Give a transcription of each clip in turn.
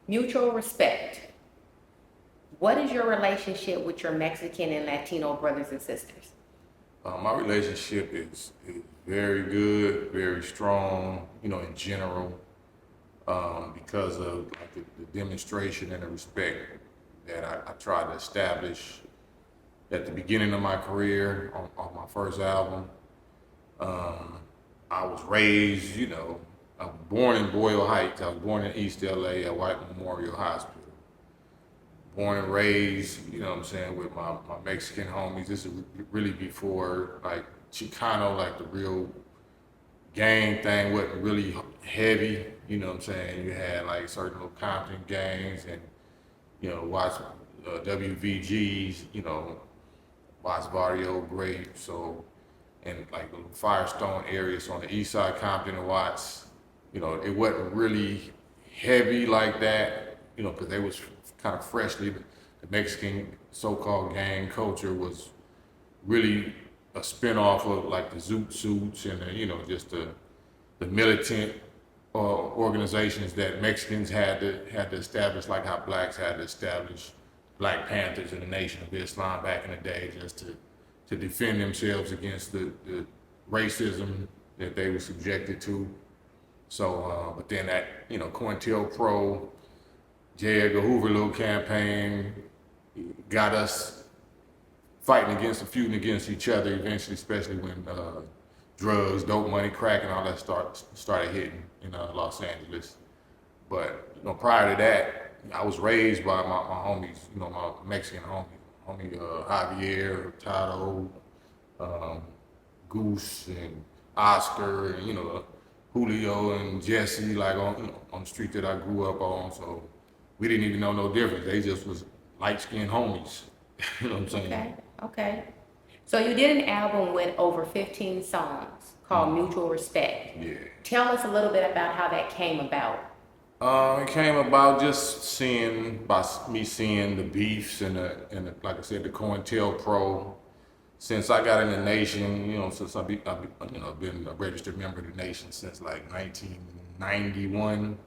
Mutual respect. What is your relationship with your Mexican and Latino brothers and sisters? My relationship is very good, very strong, in general, because of like the demonstration and the respect that I tried to establish at the beginning of my career on my first album. Um, I was raised, I was born in Boyle Heights. I was born in East LA at White Memorial Hospital. Born and raised, what I'm saying, with my Mexican homies. This is really before like Chicano, like the real gang thing wasn't really heavy. What I'm saying? You had like certain little Compton gangs and, watch WVGs, Watts Barrio Grape. So, and like the Firestone areas on the east side, Compton and Watts, it wasn't really heavy like that, because they was kind of freshly, the Mexican so-called gang culture was really a spinoff of like the Zoot Suits and just the militant organizations that Mexicans had to establish, like how blacks had to establish Black Panthers in the Nation of Islam back in the day, just to defend themselves against the racism that they were subjected to. So, but then that COINTELPRO, J. Edgar Hoover little campaign got us fighting against and feuding against each other eventually, especially when drugs, dope money, crack, and all that started hitting in Los Angeles. But prior to that, I was raised by my homies, my Mexican homie Javier, Tato, um, Goose, and Oscar, and Julio and Jesse, like on the street that I grew up on. So we didn't even know no difference. They just was light skinned homies. You know what I'm saying? Okay, okay. So you did an album with over 15 songs called Mutual Respect. Yeah. Tell us a little bit about how that came about. It came about just by me seeing the beefs and like I said, the COINTELPRO. Since I got in the Nation, since I've been a registered member of the Nation since like 1991,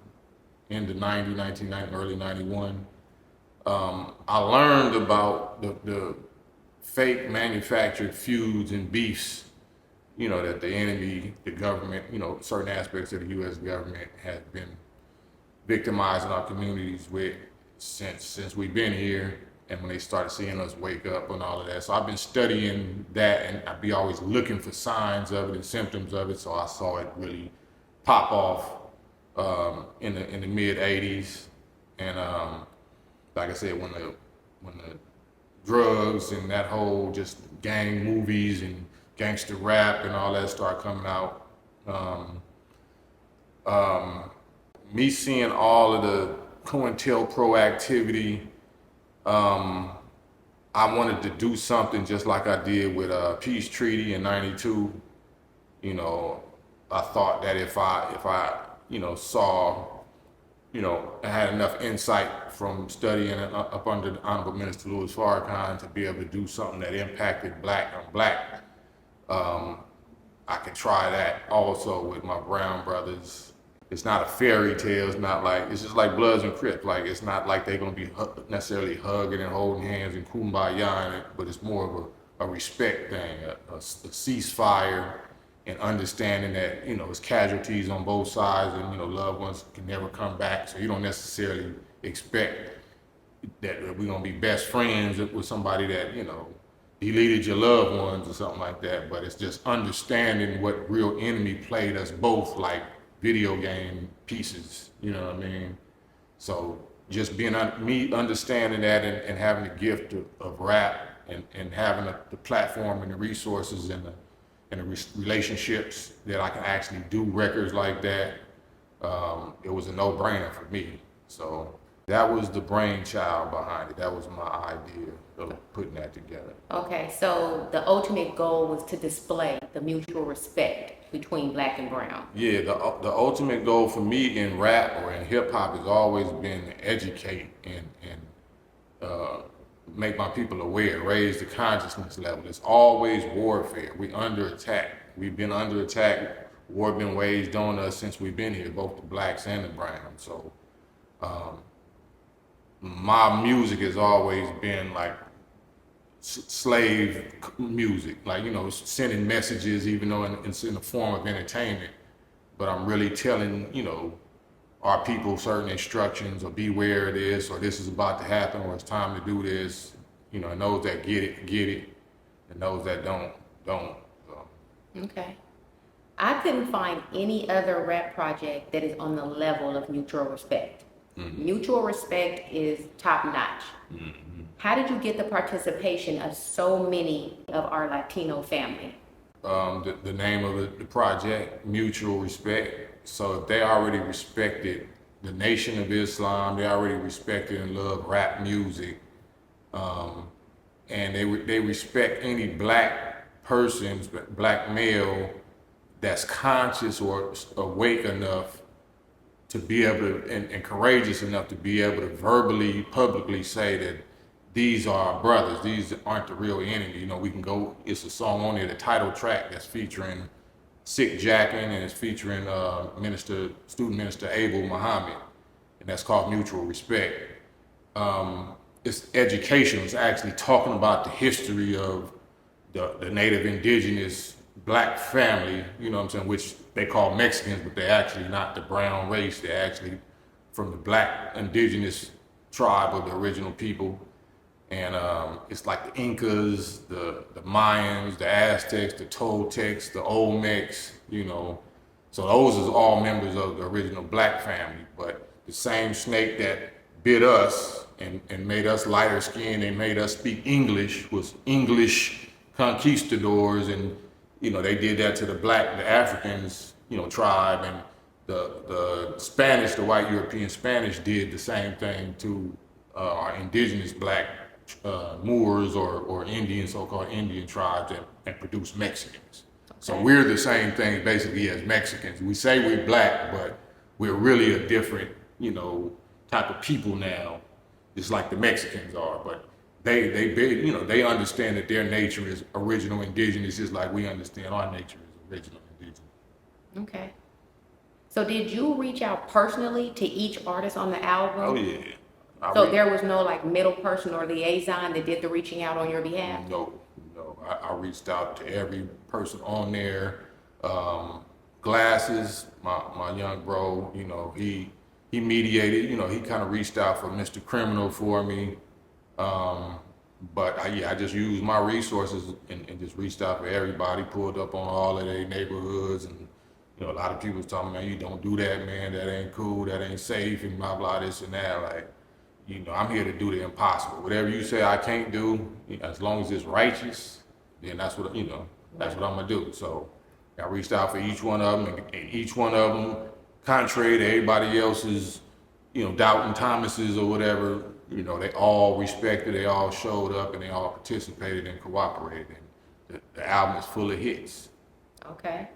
end of 90, 1990, early 91. I learned about the fake manufactured feuds and beefs, that the enemy, the government, certain aspects of the U.S. government has been victimizing our communities with since we've been here, and when they started seeing us wake up and all of that. So I've been studying that, and I'd be always looking for signs of it and symptoms of it. So I saw it really pop off in the mid '80s, and like I said, when the drugs and that whole just gang movies and gangster rap and all that started coming out. Me seeing all of the COINTELPRO activity, I wanted to do something just like I did with Peace Treaty in '92. I thought that if I saw, I had enough insight from studying up under the Honorable Minister Louis Farrakhan to be able to do something that impacted black on black. I could try that also with my brown brothers. It's not a fairy tale. It's just like Bloods and Crips. Like, it's not like they're gonna be necessarily hugging and holding hands and kumbaya in it, but it's more of a respect thing, a ceasefire, and understanding that it's casualties on both sides, and loved ones can never come back. So you don't necessarily expect that we're gonna be best friends with somebody that deleted your loved ones or something like that. But it's just understanding what real enemy played us both like video game pieces. You know what I mean? So just being me understanding that and having the gift of rap and having the platform and the resources and the relationships that I can actually do records like that, it was a no-brainer for me. So that was the brainchild behind it. That was my idea of putting that together. Okay, so the ultimate goal was to display the mutual respect between black and brown. Yeah, the ultimate goal for me in rap or in hip hop has always been to educate and make my people aware, raise the consciousness level. It's always warfare. We under attack. We've been under attack. War been waged on us since we've been here, both the blacks and the browns. So my music has always been like slave music, like, you know, sending messages, even though it's in the form of entertainment. But I'm really telling, you know, our people certain instructions, or beware of this, or this is about to happen, or it's time to do this. You know, and those that get it, and those that don't. So. Okay. I couldn't find any other rap project that is on the level of Mutual Respect. Mm-hmm. Mutual Respect is top notch. Mm-hmm. How did you get the participation of so many of our Latino family? The name of the project, Mutual Respect. So if they already respected the Nation of Islam, they already respected and love rap music, and they respect any black persons, black male, that's conscious or awake enough to be able to, and courageous enough to be able to verbally, publicly say that these are our brothers, these aren't the real enemy. You know, we can go, it's a song on there, the title track that's featuring Sick Jackin, and it's featuring student minister Abel Muhammad, and that's called Mutual Respect. It's education, it's actually talking about the history of the native indigenous black family, you know what I'm saying, which they call Mexicans, but they're actually not the brown race. They're actually from the black indigenous tribe of the original people. And it's like the Incas, the Mayans, the Aztecs, the Toltecs, the Olmecs, you know. So those are all members of the original black family. But the same snake that bit us and made us lighter skinned and made us speak English was English conquistadors, and you know, they did that to the Africans, you know, tribe, and the Spanish, the white European Spanish did the same thing to our indigenous black Moors or Indian, so-called Indian tribes, and produced Mexicans. Okay. So we're the same thing basically as Mexicans. We say we're black, but we're really a different, you know, type of people now, just like the Mexicans are. But they understand that their nature is original indigenous, just like we understand our nature is original indigenous. Okay. So did you reach out personally to each artist on the album? Oh yeah. So there was no like middle person or liaison that did the reaching out on your behalf? No. I reached out to every person on there. Glasses, my young bro, you know, he mediated, you know, he kind of reached out for Mr. Criminal for me. But I just used my resources and just reached out for everybody, pulled up on all of their neighborhoods, and you know, a lot of people was telling me, man, you don't do that, man, that ain't cool, that ain't safe, and blah blah this and that. Like, you know, I'm here to do the impossible. Whatever you say I can't do, as long as it's righteous, then that's what, you know, that's what I'm gonna do. So I reached out for each one of them, and each one of them, contrary to everybody else's, you know, doubting Thomases or whatever, you know, they all respected, they all showed up, and they all participated and cooperated. And the album is full of hits. Okay.